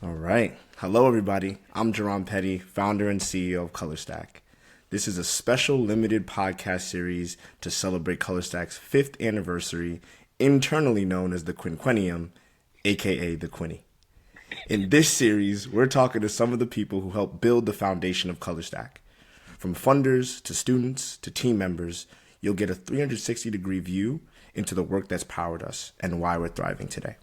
All right. Hello, everybody. I'm Jehron Petty, founder and CEO of ColorStack. This is a special limited podcast series to celebrate ColorStack's fifth anniversary, internally known as the Quinquennium, aka the Quinny. In this series, we're talking to some of the people who helped build the foundation of ColorStack. From funders to students to team members, you'll get a 360-degree view into the work that's powered us and why we're thriving today.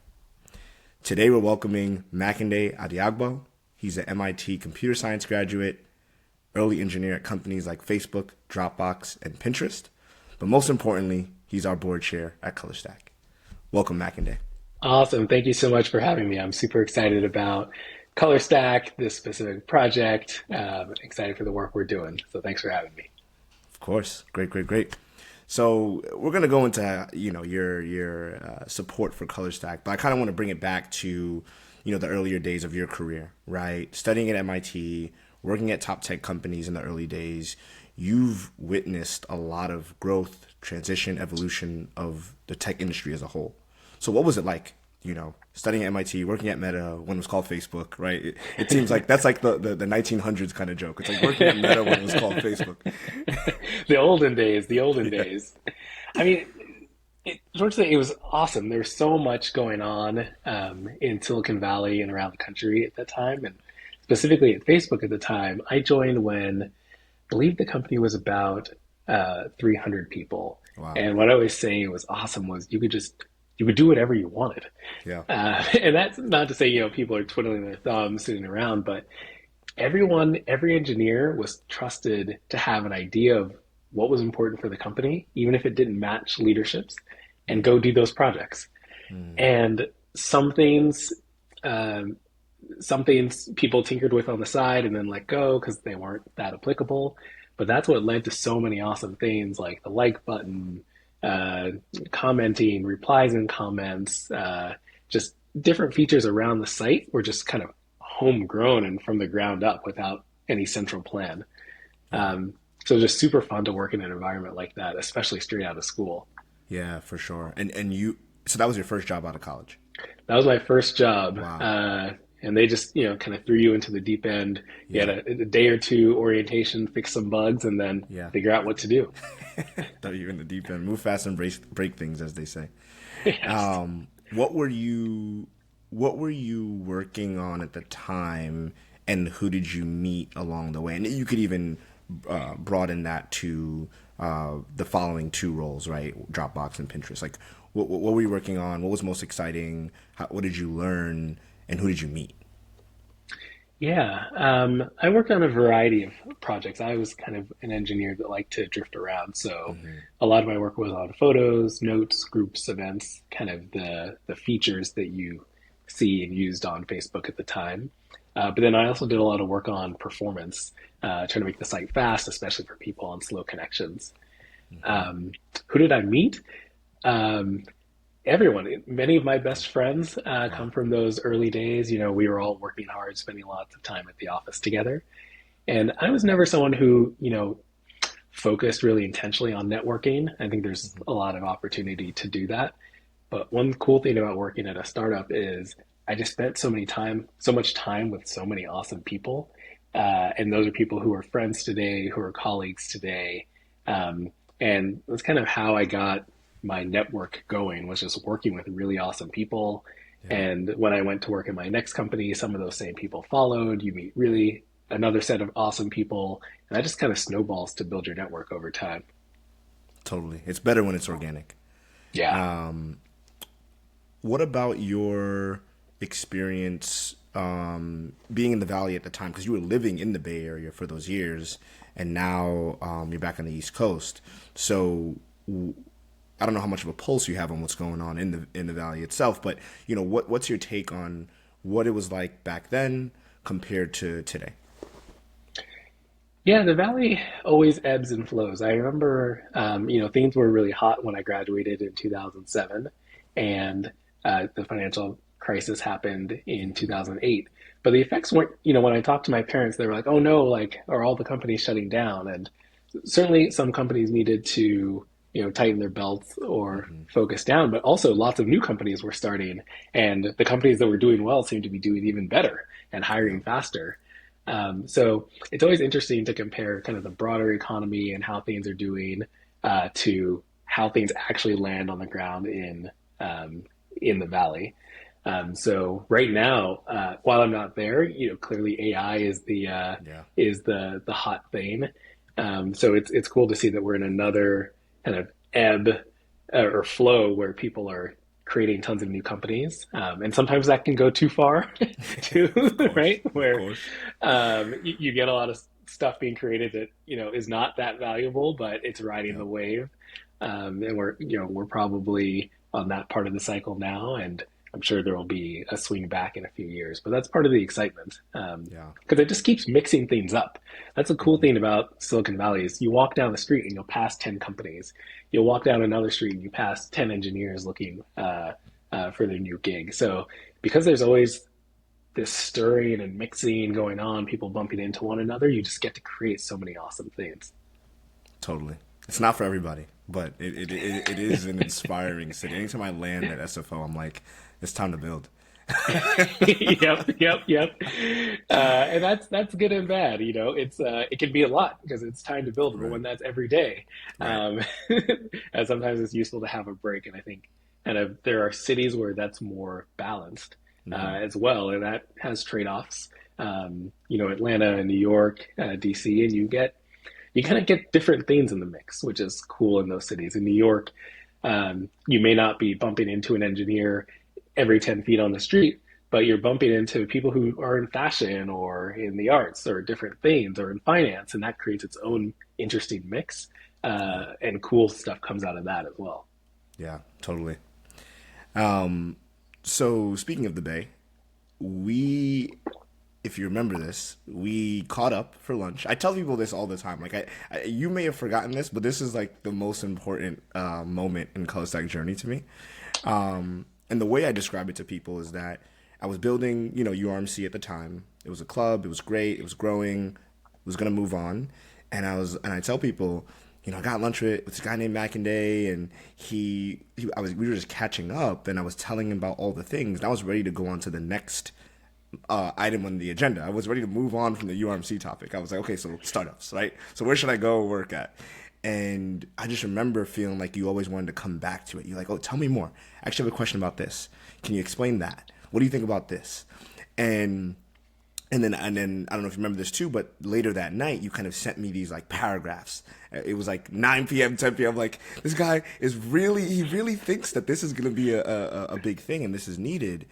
Today, we're welcoming Makinde Adeagbo. He's an MIT computer science graduate, early engineer at companies like Facebook, Dropbox, and Pinterest. But most importantly, he's our board chair at ColorStack. Welcome, Makinde. Awesome. Thank you so much for having me. I'm super excited about ColorStack, this specific project. Excited for the work we're doing. So thanks for having me. Of course. Great. So we're going to go into, your support for ColorStack, but I kind of want to bring it back to, the earlier days of your career, right? Studying at MIT, working at top tech companies in the early days, you've witnessed a lot of growth, transition, evolution of the tech industry as a whole. So what was it like, studying at MIT, working at Meta when it was called Facebook, right? It seems like that's like the 1900s kind of joke. It's like working at Meta when it was called Facebook. The olden days. I mean, unfortunately, it was awesome. There's so much going on in Silicon Valley and around the country at that time. And specifically at Facebook at the time, I joined when I believe the company was about 300 people. Wow. And what I always say was awesome was you could do whatever you wanted. Yeah. And that's not to say, people are twiddling their thumbs sitting around, but every engineer was trusted to have an idea of what was important for the company, even if it didn't match leadership's, and go do those projects. And some things people tinkered with on the side and then let go because they weren't that applicable. But that's what led to so many awesome things like the like button, commenting, replies and comments, just different features around the site were just kind of homegrown and from the ground up without any central plan. So just super fun to work in an environment like that, especially straight out of school. Yeah, for sure. So that was your first job out of college? That was my first job. Wow. And they just, kind of threw you into the deep end. You had a day or two orientation, fix some bugs, and then figure out what to do. Throw you in the deep end. Move fast and break things, as they say. Yes. What were you working on at the time, and who did you meet along the way? And you could even broaden that to the following two roles, right? Dropbox and Pinterest. Like, what were you working on? What was most exciting? What did you learn? And who did you meet? Yeah, I worked on a variety of projects. I was kind of an engineer that liked to drift around. So a lot of my work was on photos, notes, groups, events, kind of the features that you see and used on Facebook at the time. But then I also did a lot of work on performance, trying to make the site fast, especially for people on slow connections. Who did I meet? Everyone. Many of my best friends come from those early days. We were all working hard, spending lots of time at the office together. And I was never someone who, focused really intentionally on networking. I think there's a lot of opportunity to do that. But one cool thing about working at a startup is I just spent so much time with so many awesome people. And those are people who are friends today, who are colleagues today. And that's kind of how I got my network going, was just working with really awesome people. Yeah. And when I went to work in my next company, some of those same people followed. You meet really another set of awesome people, and that just kind of snowballs to build your network over time. Totally. It's better when it's organic. Yeah. What about your experience being in the Valley at the time? Because you were living in the Bay Area for those years, and now you're back on the East Coast. So I don't know how much of a pulse you have on what's going on in the Valley itself, but what's your take on what it was like back then compared to today? Yeah, the Valley always ebbs and flows. I remember, things were really hot when I graduated in 2007, and the financial crisis happened in 2008. But the effects weren't, when I talked to my parents, they were like, oh no, like, are all the companies shutting down? And certainly some companies needed to tighten their belts or focus down, but also lots of new companies were starting, and the companies that were doing well seem to be doing even better and Yeah. hiring faster. So it's always interesting to compare kind of the broader economy and how things are doing to how things actually land on the ground in the valley. So right now, while I'm not there, clearly AI Yeah. is the hot thing. So it's cool to see that we're in another kind of ebb or flow where people are creating tons of new companies, and sometimes that can go too far, too, Of course. right? Of Where course. you get a lot of stuff being created that is not that valuable, but it's riding Yeah. the wave, and we're probably on that part of the cycle now, and I'm sure there will be a swing back in a few years, but that's part of the excitement Yeah. because it just keeps mixing things up. That's a cool thing about Silicon Valley is you walk down the street and you'll pass 10 companies. You'll walk down another street and you pass 10 engineers looking for their new gig. So because there's always this stirring and mixing going on, people bumping into one another, you just get to create so many awesome things. Totally. It's not for everybody, but it is an inspiring city. Anytime I land at SFO, I'm like, it's time to build. Yep. And that's good and bad. It can be a lot because it's time to build, but Right. when that's every day, Right. um, and sometimes it's useful to have a break. And I think kind of there are cities where that's more balanced as well, and that has trade-offs. Atlanta and New York, DC, and you kind of get different things in the mix, which is cool in those cities. In New York, you may not be bumping into an engineer every 10 feet on the street, but you're bumping into people who are in fashion or in the arts or different things or in finance, and that creates its own interesting mix. Yeah. And cool stuff comes out of that as well. Yeah. Totally. Um, so speaking of the Bay, we, if you remember this, we caught up for lunch. I tell people this all the time. Like you may have forgotten this, but this is like the most important moment in ColorStack journey to me. And the way I describe it to people is that I was building, URMC at the time. It was a club. It was great. It was growing. It was gonna move on, and I tell people, I got lunch with this guy named Makinde, and we were just catching up, and I was telling him about all the things, and I was ready to go on to the next item on the agenda. I was ready to move on from the URMC topic. I was like, okay, so startups, right? So where should I go work at? And I just remember feeling like you always wanted to come back to it. You're like, oh, tell me more. I actually have a question about this. Can you explain that? What do you think about this? And and then I don't know if you remember this too, but later that night you kind of sent me these like paragraphs. It was like 9 p.m., 10 p.m. Like this guy he really thinks that this is going to be a big thing and this is needed.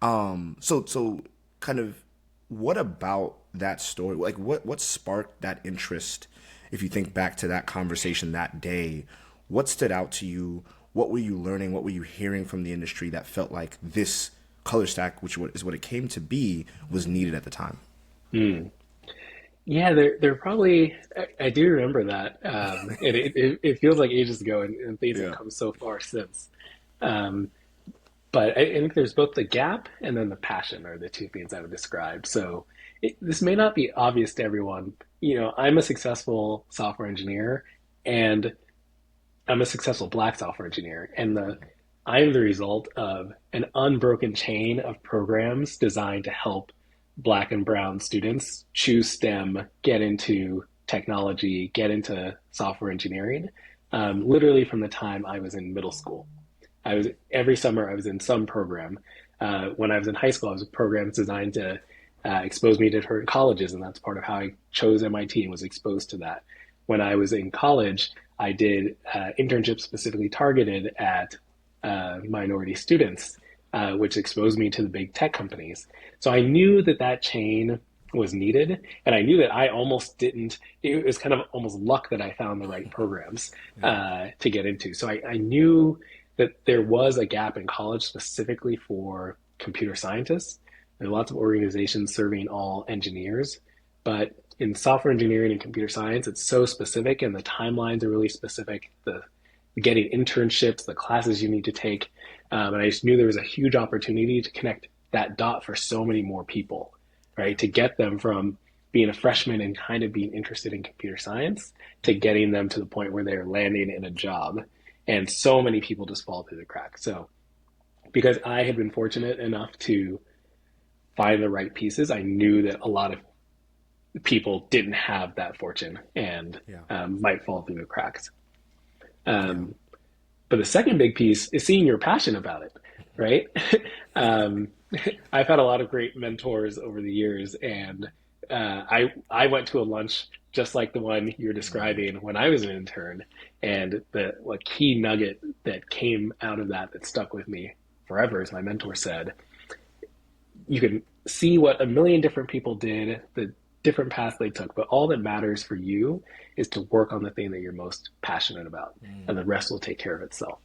So kind of what about that story? Like what sparked that interest? If you think back to that conversation that day, what stood out to you? What were you learning? What were you hearing from the industry that felt like this color stack, which is what it came to be, was needed at the time? Mm. Yeah, they're probably. I do remember that. It feels like ages ago, and things have Yeah. come so far since. Um, but I think there's both the gap and then the passion are the two things I would describe. So this may not be obvious to everyone. I'm a successful software engineer, and I'm a successful Black software engineer, and I am the result of an unbroken chain of programs designed to help Black and Brown students choose STEM, get into technology, get into software engineering. Literally from the time I was in middle school, I was every summer I was in some program. When I was in high school, I was in programs designed to expose me to different colleges, and that's part of how I chose MIT and was exposed to that. When I was in college, I did internships specifically targeted at minority students, which exposed me to the big tech companies. So I knew that that chain was needed, and I knew that I almost didn't. It was kind of almost luck that I found the right programs Yeah. to get into. So I knew that there was a gap in college specifically for computer scientists. There are lots of organizations serving all engineers, but in software engineering and computer science, it's so specific, and the timelines are really specific. The getting internships, the classes you need to take, and I just knew there was a huge opportunity to connect that dot for so many more people, right? To get them from being a freshman and kind of being interested in computer science to getting them to the point where they're landing in a job. And so many people just fall through the cracks. So because I had been fortunate enough to find the right pieces, I knew that a lot of people didn't have that fortune and Yeah. might fall through the cracks. Yeah. Um, but the second big piece is seeing your passion about it, right? um, I've had a lot of great mentors over the years, and I went to a lunch just like the one you're describing when I was an intern, and the like key nugget that came out of that that stuck with me forever is my mentor said, you can see what a million different people did, the different paths they took, but all that matters for you is to work on the thing that you're most passionate about, and the rest will take care of itself.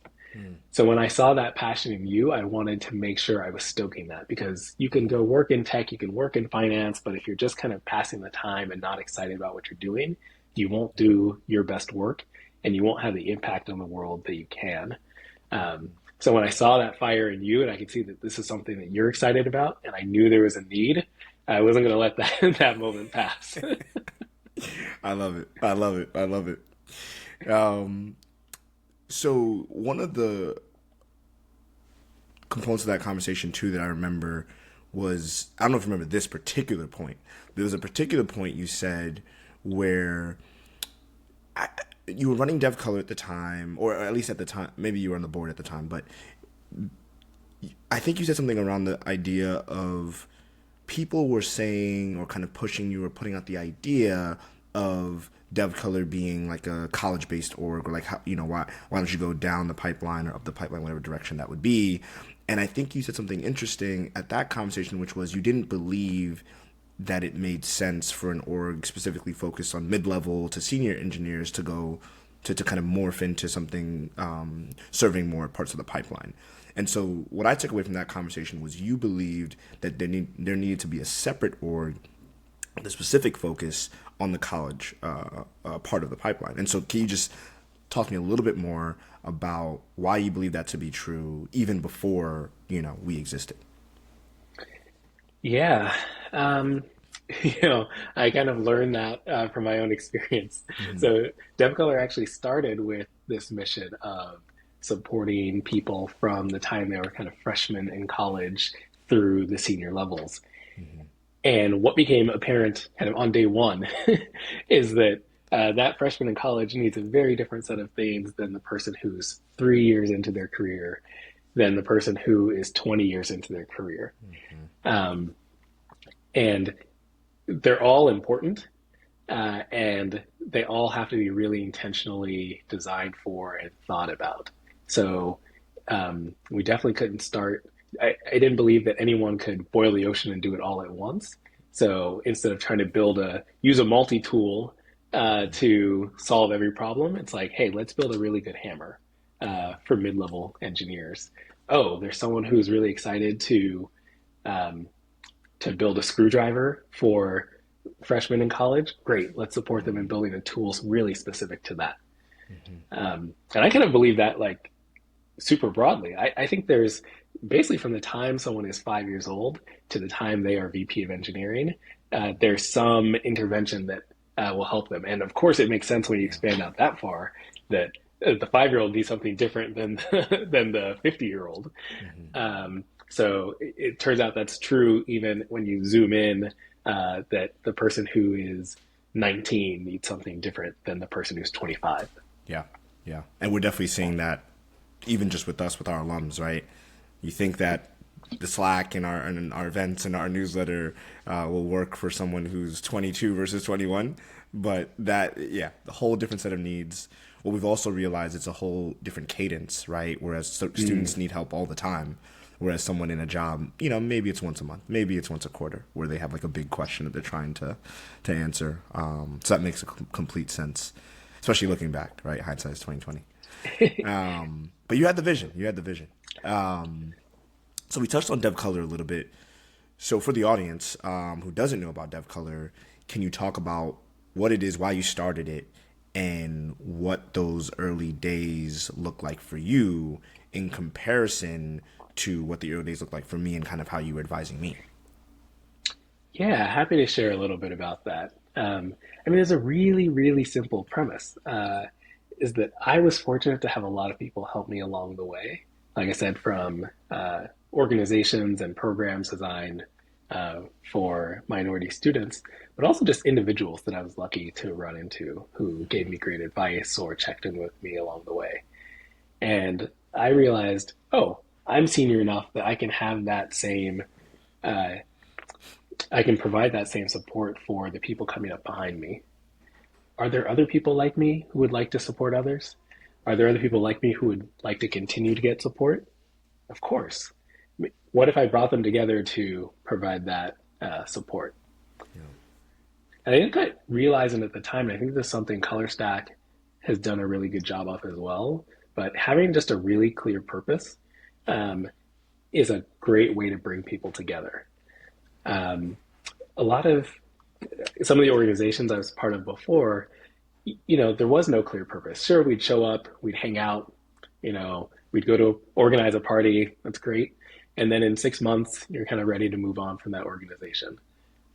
So when I saw that passion in you, I wanted to make sure I was stoking that, because you can go work in tech, you can work in finance, but if you're just kind of passing the time and not excited about what you're doing, you won't do your best work and you won't have the impact on the world that you can. So when I saw that fire in you and I could see that this is something that you're excited about and I knew there was a need, I wasn't going to let that moment pass. I love it. I love it. I love it. So one of the components of that conversation too that I remember was, I don't know if you remember this particular point. There was a particular point you said where you were running DevColor at the time, or at least at the time, maybe you were on the board at the time, but I think you said something around the idea of people were saying or kind of pushing you or putting out the idea of DevColor being like a college-based org, or like, how, why don't you go down the pipeline or up the pipeline, whatever direction that would be. And I think you said something interesting at that conversation, which was you didn't believe that it made sense for an org specifically focused on mid-level to senior engineers to go to kind of morph into something serving more parts of the pipeline. And so what I took away from that conversation was you believed that there needed to be a separate org, the specific focus on the college part of the pipeline. And so can you just talk to me a little bit more about why you believe that to be true even before, we existed? Yeah. Um, I kind of learned that from my own experience. Mm-hmm. So DevColor actually started with this mission of supporting people from the time they were kind of freshmen in college through the senior levels. Mm-hmm. And what became apparent kind of on day one is that that freshman in college needs a very different set of things than the person who's 3 years into their career, than the person who is 20 years into their career. Um, and they're all important, and they all have to be really intentionally designed for and thought about. So we definitely couldn't start. I didn't believe that anyone could boil the ocean and do it all at once. So instead of trying to use a multi-tool to solve every problem, it's like, hey, let's build a really good hammer for mid-level engineers. Oh, there's someone who's really excited to build a screwdriver for freshmen in college. Great, let's support them in building the tools really specific to that. And I kind of believe that like super broadly. I think there's basically from the time someone is 5 years old to the time they are VP of engineering, there's some intervention that will help them. And of course, it makes sense when you expand out that far that the 5-year-old needs something different than than the 50-year-old. So it turns out that's true even when you zoom in, that the person who is 19 needs something different than the person who's 25. Yeah, yeah. And we're definitely seeing that even just with us, with our alums, right? You think that the Slack and our events and our newsletter will work for someone who's 22 versus 21, but the whole different set of needs. What we've also realized, it's a whole different cadence, right? Whereas students need help all the time, whereas someone in a job, maybe it's once a month, maybe it's once a quarter, where they have like a big question that they're trying to answer. So that makes complete sense, especially looking back, right? Hindsight is 2020. But you had the vision. So we touched on DevColor a little bit. So for the audience who doesn't know about DevColor, can you talk about what it is, why you started it, and what those early days look like for you in comparison to what the early days look like for me, and kind of how you were advising me? Yeah, happy to share a little bit about that. I mean, there's a really, really simple premise, is that I was fortunate to have a lot of people help me along the way. Like I said, from organizations and programs designed for minority students, but also just individuals that I was lucky to run into who gave me great advice or checked in with me along the way. And I realized, oh, I'm senior enough that I can have that same uh, I can provide that same support for the people coming up behind me. Are there other people like me who would like to support others? Are there other people like me who would like to continue to get support? Of course. What if I brought them together to provide that support? Yeah. And I think I realizing at the time, and I think this is something ColorStack has done a really good job of as well, but having just a really clear purpose um, is a great way to bring people together. Um, a lot of some of the organizations I was part of before, there was no clear purpose. Sure, we'd show up, we'd hang out, we'd go to organize a party. That's great. And then in 6 months, you're kind of ready to move on from that organization.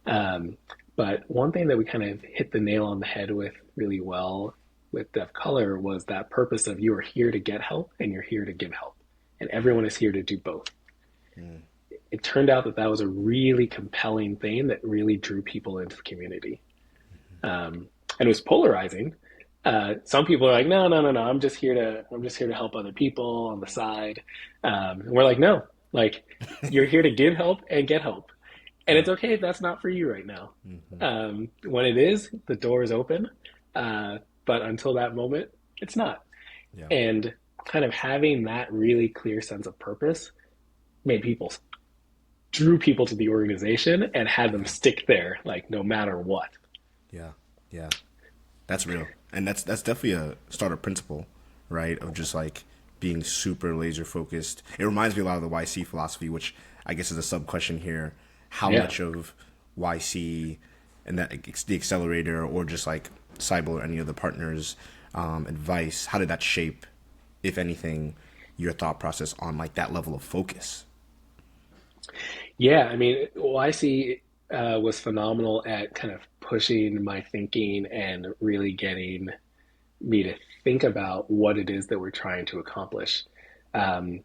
Um, but one thing that we kind of hit the nail on the head with really well with Deaf Color was that purpose of you are here to get help and you're here to give help. And everyone is here to do both. Mm. It turned out that that was a really compelling thing that really drew people into the community. And it was polarizing. Some people are like, no, no, no, no. I'm just here to help other people on the side. And we're like, no, like you're here to give help and get help. And Yeah. it's okay if that's not for you right now. Hmm. When it is, the door is open. But until that moment, it's not. Yeah. And kind of having that really clear sense of purpose made people drew people to the organization and had them Yeah. stick there, like no matter what. Yeah. Yeah. That's real. And that's definitely a starter principle, right? Of just like being super laser focused. It reminds me a lot of the YC philosophy, which I guess is a sub question here. How Yeah. much of YC and that the accelerator or just like Cyber or any of the partners advice, how did that shape, if anything, your thought process on like that level of focus? Yeah. I mean, YC was phenomenal at kind of pushing my thinking and really getting me to think about what it is that we're trying to accomplish. Um,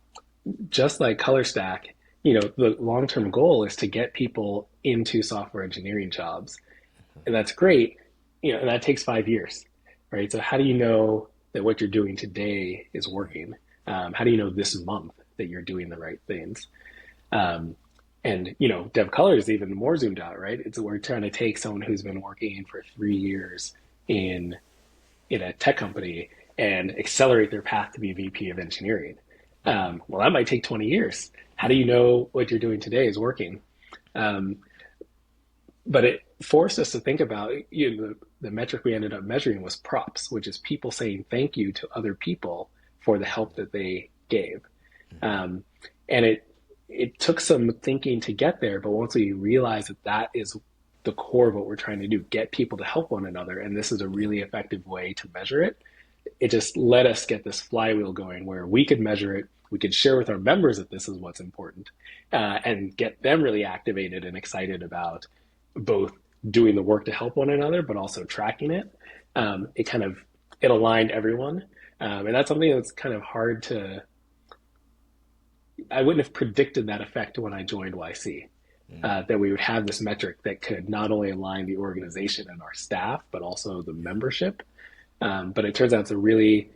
just like ColorStack, the long-term goal is to get people into software engineering jobs. And that's great, and that takes 5 years, right? So how do you know that what you're doing today is working? How do you know this month that you're doing the right things? Um, and Dev Color is even more zoomed out, right? It's we're trying to take someone who's been working for 3 years in in a tech company and accelerate their path to be VP of engineering. Well, that might take 20 years. How do you know what you're doing today is working? Um, but it forced us to think about the metric we ended up measuring was props, which is people saying thank you to other people for the help that they gave. Um, and it took some thinking to get there, but once we realized that that is the core of what we're trying to do, get people to help one another, and this is a really effective way to measure it, it just let us get this flywheel going where we could measure it, we could share with our members that this is what's important, and get them really activated and excited about both doing the work to help one another, but also tracking it. It kind of it aligned everyone, and that's something that's kind of hard to. I wouldn't have predicted that effect when I joined YC. That we would have this metric that could not only align the organization and our staff, but also the membership. But it turns out it's a really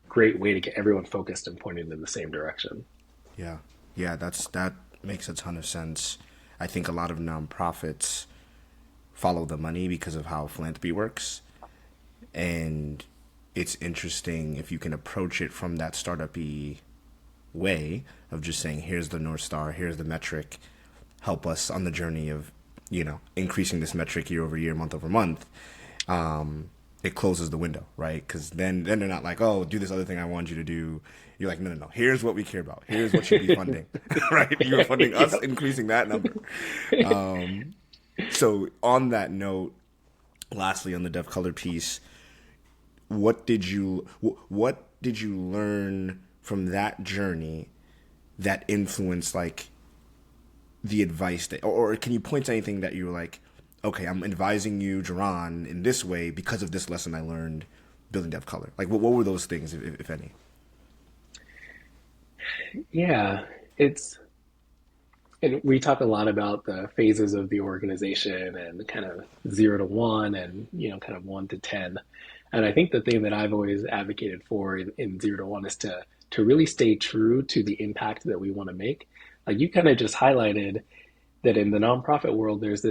great way to get everyone focused and pointed in the same direction. Yeah. Yeah, that makes a ton of sense. I think a lot of nonprofits follow the money because of how philanthropy works. And it's interesting if you can approach it from that startup-y way of just saying, here's the North Star, here's the metric, help us on the journey of, increasing this metric year over year, month over month. It closes the window, right? Because then they're not like, oh, do this other thing I want you to do. You're like, no, no, no. Here's what we care about. Here's what should be funding, right? You're funding us, Yep. increasing that number. So on that note, lastly, on the Deaf Color piece, what did you learn from that journey that influenced like the advice that, or can you point to anything that you were like, okay, I'm advising you, Jehron, in this way because of this lesson I learned building depth color? Like, what were those things, if any? Yeah, it's and we talk a lot about the phases of the organization and kind of 0 to 1 and kind of 1 to 10. And I think the thing that I've always advocated for in 0 to 1 is to really stay true to the impact that we want to make. Like you kind of just highlighted that in the nonprofit world, there's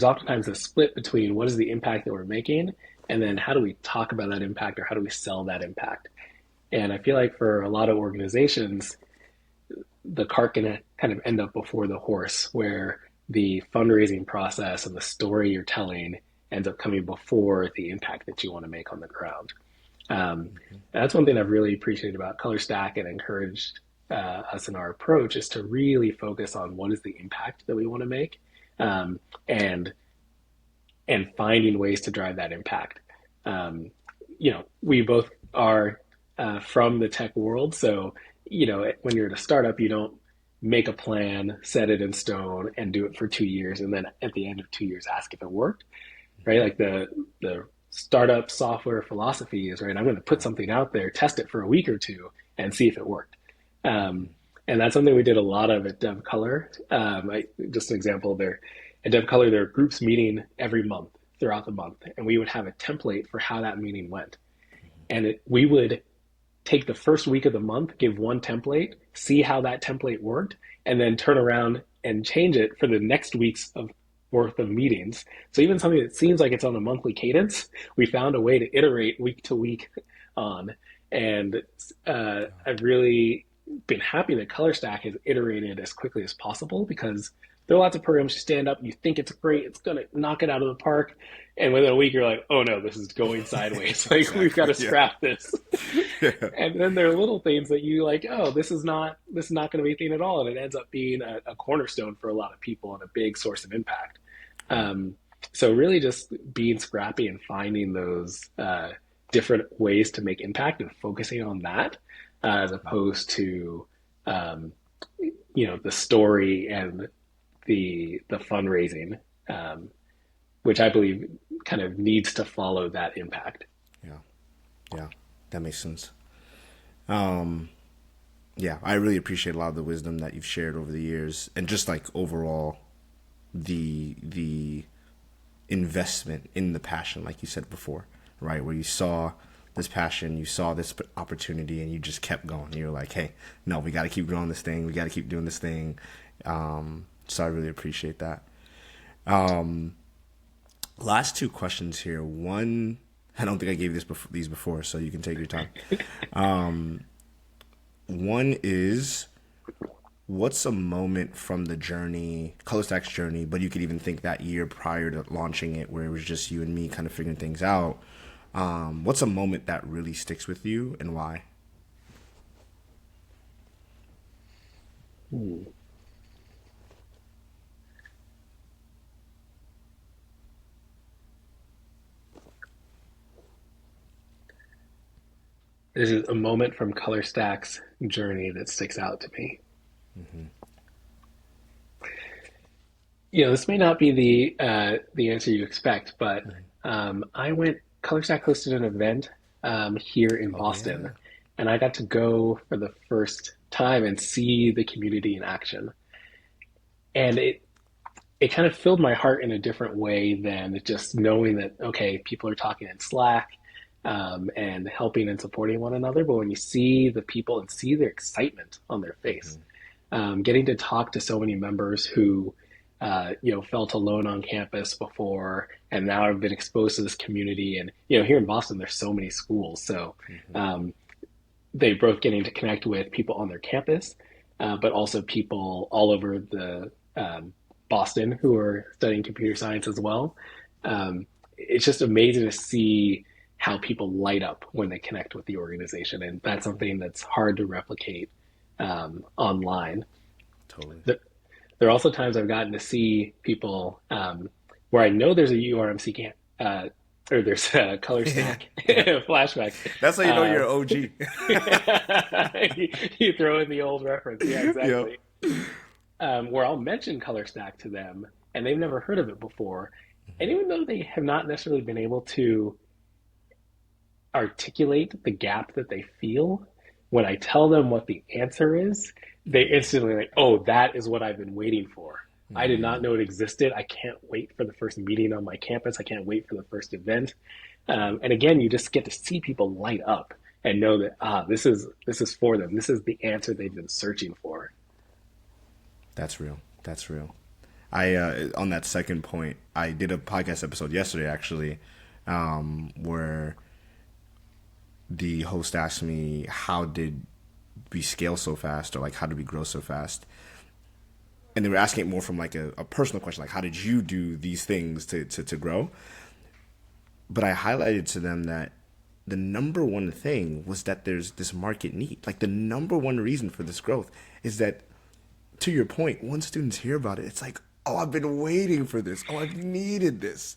oftentimes a split between what is the impact that we're making and then how do we talk about that impact or how do we sell that impact. And I feel like for a lot of organizations, the cart can kind of end up before the horse, where the fundraising process and the story you're telling ends up coming before the impact that you want to make on the ground. That's one thing I've really appreciated about ColorStack and encouraged us in our approach is to really focus on what is the impact that we want to make, and finding ways to drive that impact. We both are from the tech world, so when you're at a startup, you don't make a plan, set it in stone, and do it for 2 years, and then at the end of 2 years, ask if it worked, right? Like the startup software philosophy is, right, I'm going to put something out there, test it for a week or two, and see if it worked. And that's something we did a lot of at DevColor. Just an example there, at DevColor, there are groups meeting every month throughout the month, and we would have a template for how that meeting went. And we would take the first week of the month, give one template, see how that template worked, and then turn around and change it for the next week's worth of meetings. So even something that seems like it's on a monthly cadence, we found a way to iterate week to week on. And I've really been happy that ColorStack has iterated as quickly as possible, because there are lots of programs you stand up, you think it's great, it's going to knock it out of the park, and within a week you're like, oh no, this is going sideways. Like we've got to scrap this. Yeah. And then there are little things that you like, oh, this is not going to be a thing at all, and it ends up being a cornerstone for a lot of people and a big source of impact. So really just being scrappy and finding those different ways to make impact and focusing on that, as opposed to the story and the fundraising, which I believe kind of needs to follow that impact. Yeah, that makes sense. Yeah, I really appreciate a lot of the wisdom that you've shared over the years, and just like overall the investment in the passion, like you said before, right? Where you saw this passion, you saw this opportunity, and you just kept going. You're like, hey, no, we got to keep growing this thing. We got to keep doing this thing. So I really appreciate that. Last two questions here. One, I don't think I gave these before, so you can take your time. One is, what's a moment from the journey, ColorStack's journey, but you could even think that year prior to launching it, where it was just you and me kind of figuring things out. What's a moment that really sticks with you, and why? This is a moment from ColorStack's journey that sticks out to me. Mm-hmm. This may not be the answer you expect, but ColorStack hosted an event here in Boston, yeah. And I got to go for the first time and see the community in action. And it kind of filled my heart in a different way than just knowing that, okay, people are talking in Slack, and helping and supporting one another. But when you see the people and see their excitement on their face, getting to talk to so many members who, felt alone on campus before, and now have been exposed to this community. And, here in Boston, there's so many schools. So they both getting to connect with people on their campus, but also people all over the Boston who are studying computer science as well. It's just amazing to see how people light up when they connect with the organization. And that's something that's hard to replicate online. Totally. There are also times I've gotten to see people where I know there's a URMC camp, or there's a ColorStack flashback. That's how you know you're an OG. You throw in the old reference. Yeah, exactly. Yep. where I'll mention ColorStack to them and they've never heard of it before. And even though they have not necessarily been able to articulate the gap that they feel, when I tell them what the answer is, they instantly like, oh, that is what I've been waiting for. I did not know it existed. I can't wait for the first meeting on my campus. I can't wait for the first event. And again, you just get to see people light up and know that this is for them. This is the answer they've been searching for. That's real. That's real. I on that second point, I did a podcast episode yesterday actually, where the host asked me how did we scale so fast, or like how did we grow so fast, and they were asking it more from like a personal question, like how did you do these things to grow. But I highlighted to them that the number one thing was that there's this market need. Like the number one reason for this growth is that, to your point, once students hear about it, it's like, oh, I've been waiting for this. Oh, I've needed this.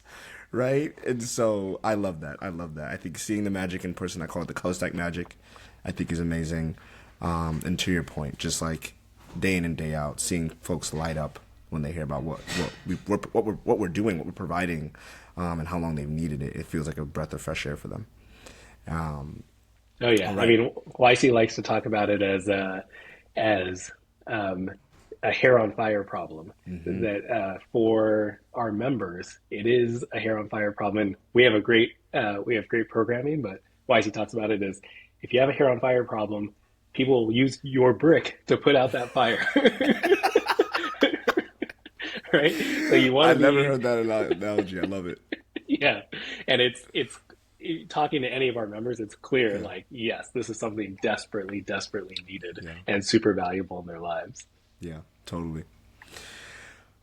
Right? And so I love that. I love that. I think seeing the magic in person, I call it the ColorStack magic, I think is amazing. And to your point, just like day in and day out, seeing folks light up when they hear about what we're doing, what we're providing, and how long they've needed it. It feels like a breath of fresh air for them. Oh yeah, Right. I mean, YC likes to talk about it as a hair on fire problem. Mm-hmm. That for our members, it is a hair on fire problem. And we have great programming, but YC talks about it as if you have a hair on fire problem, people will use your brick to put out that fire. Right? So you want I to never be heard that analogy. I love it. yeah, and it's talking to any of our members, it's clear Yeah. like yes, this is something desperately, desperately needed Yeah. and super valuable in their lives. Yeah. Totally.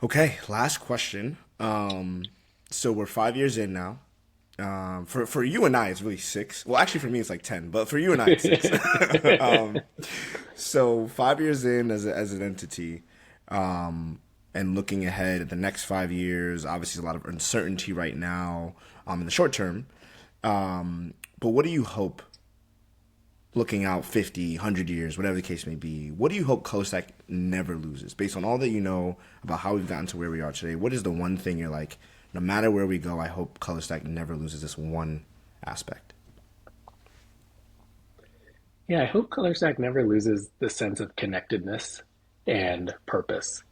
Okay. Last question. So we're 5 years in now. For you and I, it's really six. Well, actually, for me, it's like 10. But for you and I, it's six. So 5 years in as an entity, and looking ahead at the next 5 years, obviously, a lot of uncertainty right now, in the short term. But what do you hope, looking out 50, 100 years, whatever the case may be, what do you hope ColorStack never loses? Based on all that you know about how we've gotten to where we are today, what is the one thing you're like, no matter where we go, I hope ColorStack never loses this one aspect? Yeah, I hope ColorStack never loses the sense of connectedness and purpose.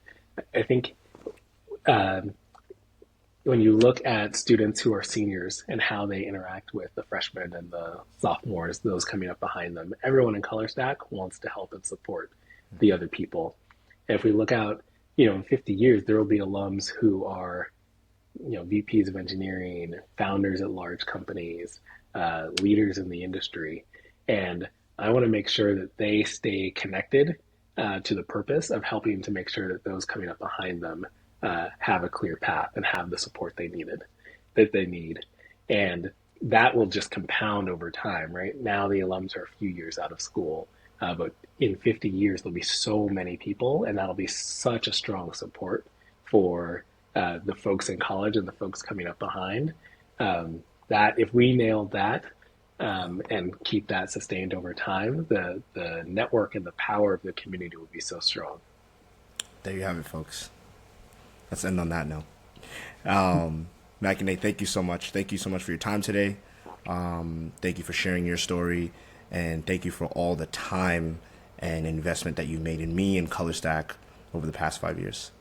I think um, when you look at students who are seniors and how they interact with the freshmen and the sophomores, those coming up behind them, everyone in ColorStack wants to help and support the other people. And if we look out, in 50 years, there will be alums who are, VPs of engineering, founders at large companies, leaders in the industry. And I want to make sure that they stay connected to the purpose of helping to make sure that those coming up behind them have a clear path and have the support that they need. And that will just compound over time, right? Now the alums are a few years out of school, but in 50 years, there'll be so many people, and that'll be such a strong support for the folks in college and the folks coming up behind. That if we nail that, and keep that sustained over time, the network and the power of the community will be so strong. There you have it, folks. Let's end on that note. Makinde, thank you so much. Thank you so much for your time today. Thank you for sharing your story, and thank you for all the time and investment that you made in me and ColorStack over the past 5 years.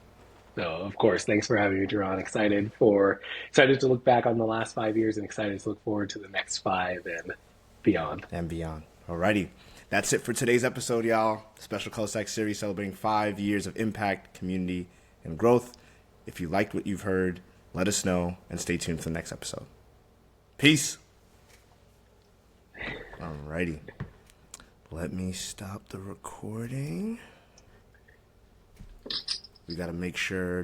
So, of course, thanks for having me, Jehron. Excited to look back on the last 5 years, and excited to look forward to the next five and beyond. And beyond. Alrighty. That's it for today's episode, y'all. Special ColorStack series celebrating 5 years of impact, community, and growth. If you liked what you've heard, let us know and stay tuned for the next episode. Peace. Alrighty. Let me stop the recording. We got to make sure